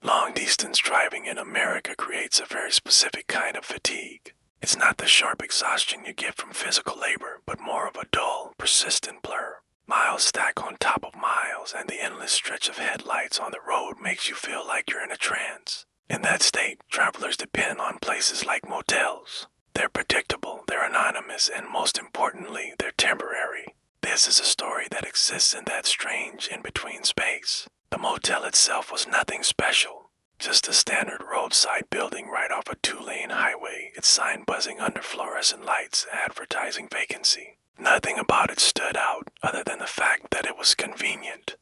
Long-distance driving in America creates a very specific kind of fatigue. It's not the sharp exhaustion you get from physical labor, but more of a dull, persistent blur. Miles stack on top of miles, and the endless stretch of headlights on the road makes you feel like you're in a trance. In that state, travelers depend on places like motels. They're predictable, they're anonymous, and most importantly, they're temporary. This is a story that exists in that strange in-between space. The motel itself was nothing special, just a standard roadside building right off a two-lane highway, its sign buzzing under fluorescent lights advertising vacancy. Nothing about it stood out other than the fact that it was convenient.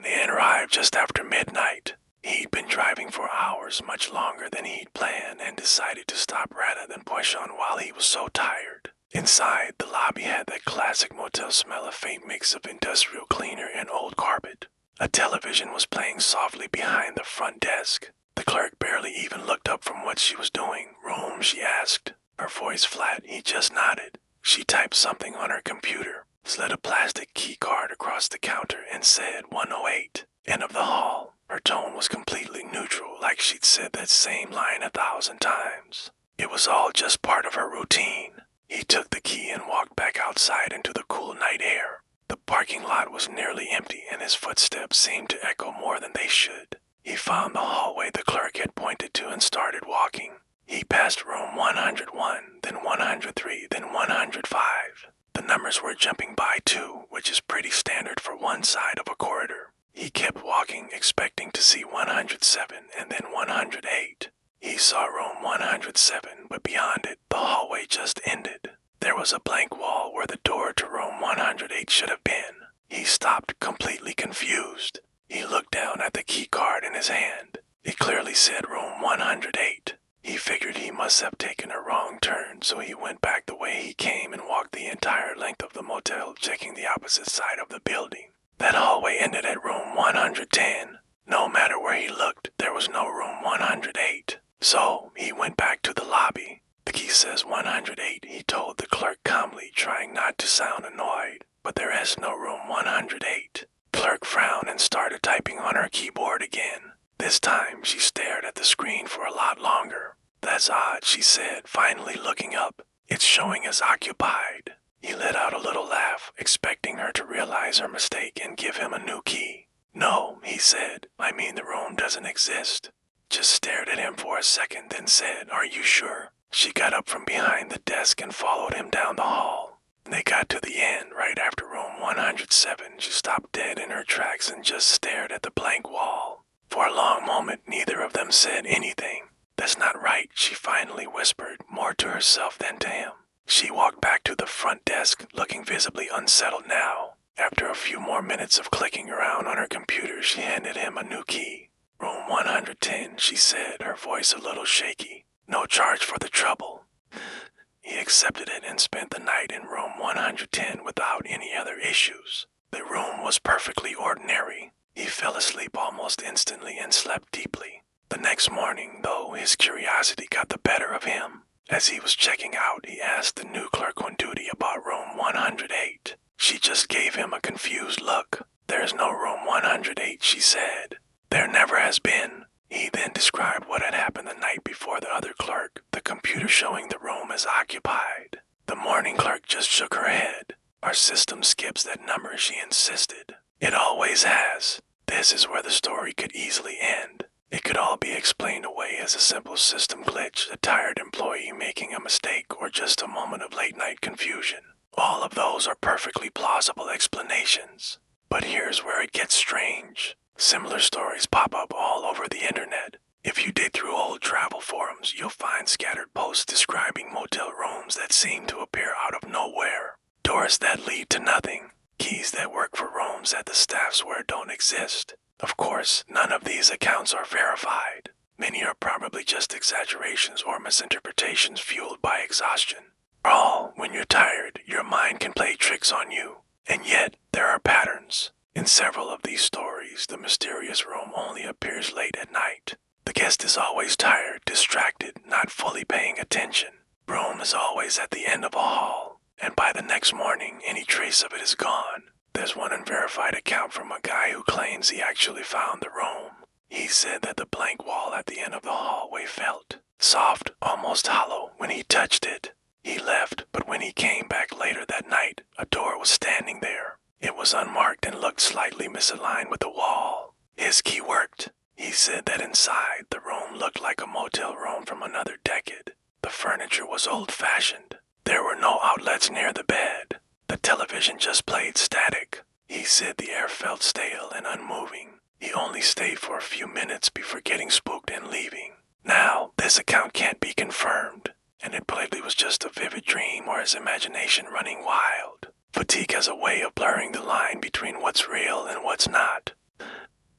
They arrived just after midnight. He'd been driving for hours, much longer than he'd planned, and decided to stop rather than push on while he was so tired. Inside, the lobby had that classic motel smell, a faint mix of industrial cleaner and old carpet. A television was playing softly behind the front desk. The clerk barely even looked up from what she was doing. "Room?" she asked. Her voice flat, he just nodded. She typed something on her computer, slid a plastic key card across the counter, and said 108. End of the hall. Her tone was completely neutral, like she'd said that same line 1,000 times. It was all just part of her routine. He took the key and walked back outside into the cool night air. The parking lot was nearly empty, and his footsteps seemed to echo more than they should. He found the hallway the clerk had pointed to and started walking. He passed room 101, then 103, then 105. The numbers were jumping by too, which is pretty standard for one side of a corridor. He kept walking, expecting to see 107 and then 108. He saw room 107, but beyond it, the hallway just ended. There was a blank wall where the door to room 108 should have been. He stopped, completely confused. He looked down at the key card in his hand. It clearly said room 108. He figured he must have taken a wrong turn, so he went back the way he came and walked the entire length of the motel, checking the opposite side of the building. That hallway ended at room 110. No matter where he looked, there was no room 108. So he went back to the lobby. "The key says 108, he told the clerk calmly, trying not to sound annoyed. "But there is no room 108. Clerk frowned and started typing on her keyboard again. This time, she stared at the screen for a lot longer. "That's odd," she said, finally looking up. "It's showing as occupied." He let out a little laugh, expecting her to realize her mistake and give him a new key. "No," he said, "I mean the room doesn't exist." Just stared at him for a second, then said, "Are you sure?" She got up from behind the desk and followed him down the hall. They got to the end, right after room 107. She stopped dead in her tracks and just stared at the blank wall. For a long moment, neither of them said anything. "That's not right," she finally whispered, more to herself than to him. She walked back to the front desk, looking visibly unsettled now. After a few more minutes of clicking around on her computer, she handed him a new key. "Room 110, she said, her voice a little shaky. "No charge for the trouble." He accepted it and spent the night in room 110 without any other issues. The room was perfectly ordinary. He fell asleep almost instantly and slept deeply. The next morning, though, his curiosity got the better of him. As he was checking out, he asked the new clerk on duty about room 108. She just gave him a confused look. "There's no room 108, she said. "There never has been." He then described what had happened the night before the other clerk, the computer showing the room as occupied. The morning clerk just shook her head. "Our system skips that number," she insisted. "It always has." This is where the story could easily end. It could all be explained away as a simple system glitch, a tired employee making a mistake, or just a moment of late-night confusion. All of those are perfectly plausible explanations. But here's where it gets strange. Similar stories pop up all over the internet. If you dig through old travel forums, you'll find scattered posts describing motel rooms that seem to appear out of nowhere. Doors that lead to nothing. Keys that work for rooms that the staff swear don't exist. Of course, none of these accounts are verified. Many are probably just exaggerations or misinterpretations fueled by exhaustion. When you're tired, your mind can play tricks on you. And yet, there are patterns. In several of these stories, the mysterious room only appears late at night. The guest is always tired, distracted, not fully paying attention. Room is always at the end of a hall, and by the next morning, any trace of it is gone. There's one unverified account from a guy who claims he actually found the room. He said that the blank wall at the end of the hallway felt soft, almost hollow, when he touched it. He left, but when he came back later that night, a door was standing there. It was unmarked and looked slightly misaligned with the wall. His key worked. He said that inside, the room looked like a motel room from another decade. The furniture was old-fashioned. There were no outlets near the bed. The television just played static. He said the air felt stale and unmoving. He only stayed for a few minutes before getting spooked and leaving. Now, this account can't be confirmed, and it probably was just a vivid dream or his imagination running wild. Fatigue has a way of blurring the line between what's real and what's not.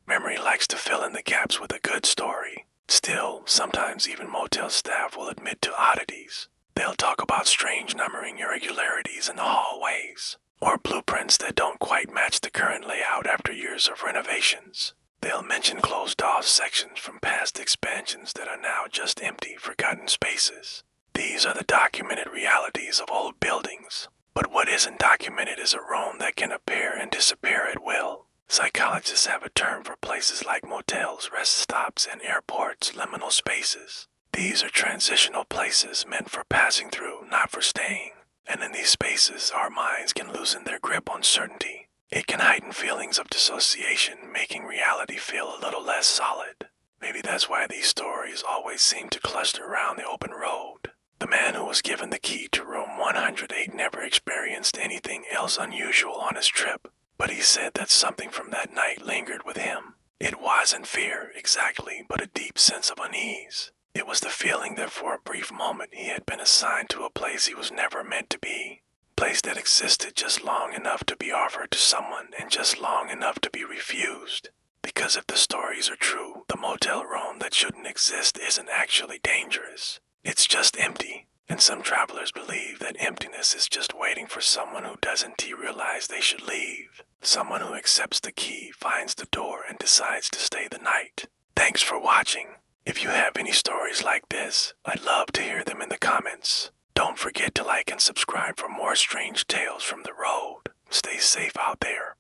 Memory likes to fill in the gaps with a good story. Still, sometimes even motel staff will admit to oddities. They'll talk about strange numbering irregularities in the hallways, or blueprints that don't quite match the current layout after years of renovations. They'll mention closed-off sections from past expansions that are now just empty, forgotten spaces. These are the documented realities of old buildings. But what isn't documented is a room that can appear and disappear at will. Psychologists have a term for places like motels, rest stops, and airports, liminal spaces. These are transitional places meant for passing through, not for staying. And in these spaces, our minds can loosen their grip on certainty. It can heighten feelings of dissociation, making reality feel a little less solid. Maybe that's why these stories always seem to cluster around the open road. The man who was given the key to room 108 never experienced anything else unusual on his trip, but he said that something from that night lingered with him. It wasn't fear, exactly, but a deep sense of unease. It was the feeling that for a brief moment he had been assigned to a place he was never meant to be. A place that existed just long enough to be offered to someone and just long enough to be refused. Because if the stories are true, the motel room that shouldn't exist isn't actually dangerous. It's just empty, and some travelers believe that emptiness is just waiting for someone who doesn't realize they should leave. Someone who accepts the key, finds the door, and decides to stay the night. Thanks for watching. If you have any stories like this, I'd love to hear them in the comments. Don't forget to like and subscribe for more strange tales from the road. Stay safe out there.